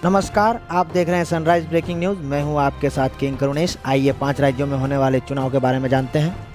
नमस्कार, आप देख रहे हैं सनराइज ब्रेकिंग न्यूज। मैं हूं आपके साथ किंग करुणेश। आइए 5 राज्यों में होने वाले चुनाव के बारे में जानते हैं।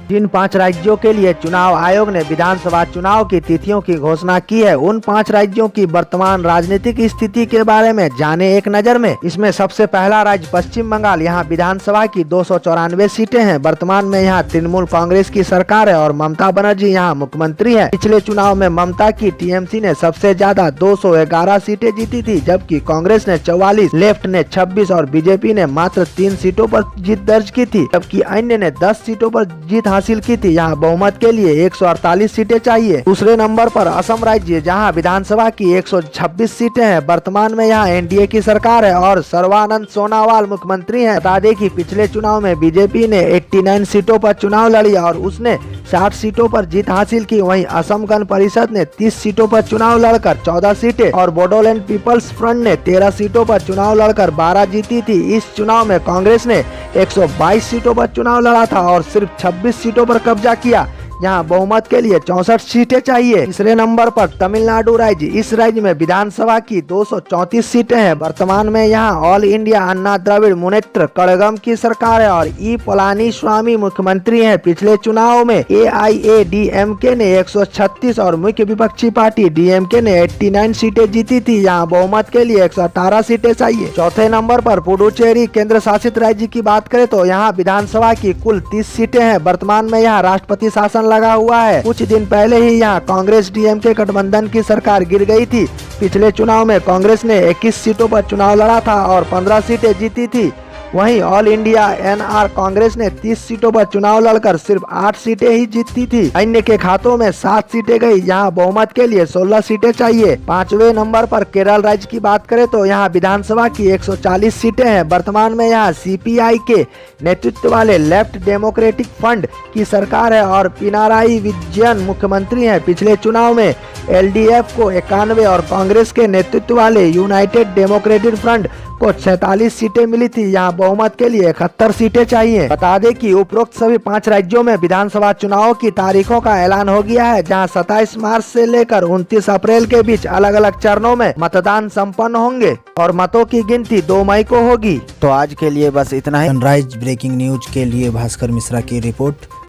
जिन 5 राज्यों के लिए चुनाव आयोग ने विधानसभा चुनाव की तिथियों की घोषणा की है, उन 5 राज्यों की वर्तमान राजनीतिक स्थिति के बारे में जाने एक नजर में। इसमें सबसे पहला राज्य पश्चिम बंगाल। यहाँ विधानसभा की 294 सीटें हैं। वर्तमान में यहाँ तृणमूल कांग्रेस की सरकार है और ममता बनर्जी यहाँ मुख्यमंत्री है। पिछले चुनाव में ममता की टीएमसी ने सबसे ज्यादा 211 सीटें जीती थी, जबकि कांग्रेस ने 44, लेफ्ट ने 26 और बीजेपी ने मात्र 3 सीटों पर जीत दर्ज की थी, जबकि अन्य ने 10 सीटों पर जीत हासिल की थी। यहाँ बहुमत के लिए 148 सीटें चाहिए। दूसरे नंबर पर असम राज्य, जहाँ विधानसभा की 126 सीटें हैं। वर्तमान में यहाँ एनडीए की सरकार है और सर्बानंद सोनोवाल मुख्यमंत्री हैं। बता दें कि पिछले चुनाव में बीजेपी ने 89 सीटों पर चुनाव लड़ी और उसने 60 सीटों पर जीत हासिल की। वहीं असम गण परिषद ने 30 सीटों पर चुनाव लड़कर 14 सीटें और बोडोलैंड पीपल्स फ्रंट ने 13 सीटों पर चुनाव लड़कर 12 जीती थी। इस चुनाव में कांग्रेस ने 122 सीटों पर चुनाव लड़ा था और सिर्फ 26 सीटों पर कब्जा किया। यहाँ बहुमत के लिए 64 सीटें चाहिए। तीसरे नंबर पर तमिलनाडु राज्य। इस राज्य में विधानसभा की 234 सीटें हैं। वर्तमान में यहाँ ऑल इंडिया अन्ना द्रविड़ मुनेत्र कड़गम की सरकार है और ई पलानी स्वामी मुख्यमंत्री हैं। पिछले चुनाव में एआईएडीएमके ने 136 और मुख्य विपक्षी पार्टी डीएमके ने 89 सीटें जीती थी। यहाँ बहुमत के लिए 118 सीटें चाहिए। चौथे नंबर पर पुडुचेरी केंद्र शासित राज्य की बात करें तो यहाँ विधानसभा की कुल 30 सीटें हैं। वर्तमान में यहाँ राष्ट्रपति शासन लगा हुआ है। कुछ दिन पहले ही यहाँ कांग्रेस डीएमके गठबंधन की सरकार गिर गई थी। पिछले चुनाव में कांग्रेस ने 21 सीटों पर चुनाव लड़ा था और 15 सीटें जीती थी। वहीं ऑल इंडिया एनआर कांग्रेस ने 30 सीटों पर चुनाव लड़कर सिर्फ 8 सीटें ही जीती थी। अन्य के खातों में 7 सीटें गई। यहाँ बहुमत के लिए 16 सीटें चाहिए। 5वें नंबर पर केरल राज्य की बात करें तो यहाँ विधानसभा की 140 सीटें हैं। वर्तमान में यहाँ सीपीआई के नेतृत्व वाले लेफ्ट डेमोक्रेटिक फ्रंट की सरकार है और पिनाराई विजयन मुख्यमंत्री हैं। पिछले चुनाव में एलडीएफ को 91 और कांग्रेस के नेतृत्व वाले यूनाइटेड डेमोक्रेटिक फ्रंट को 46 सीटें मिली थी। यहाँ बहुमत के लिए 71 सीटें चाहिए। बता दें कि उपरोक्त सभी 5 राज्यों में विधानसभा चुनाव की तारीखों का ऐलान हो गया है, जहां 27 मार्च से लेकर 29 अप्रैल के बीच अलग अलग चरणों में मतदान संपन्न होंगे और मतों की गिनती 2 मई को होगी। तो आज के लिए बस इतना ही। सनराइज ब्रेकिंग न्यूज के लिए भास्कर मिश्रा की रिपोर्ट।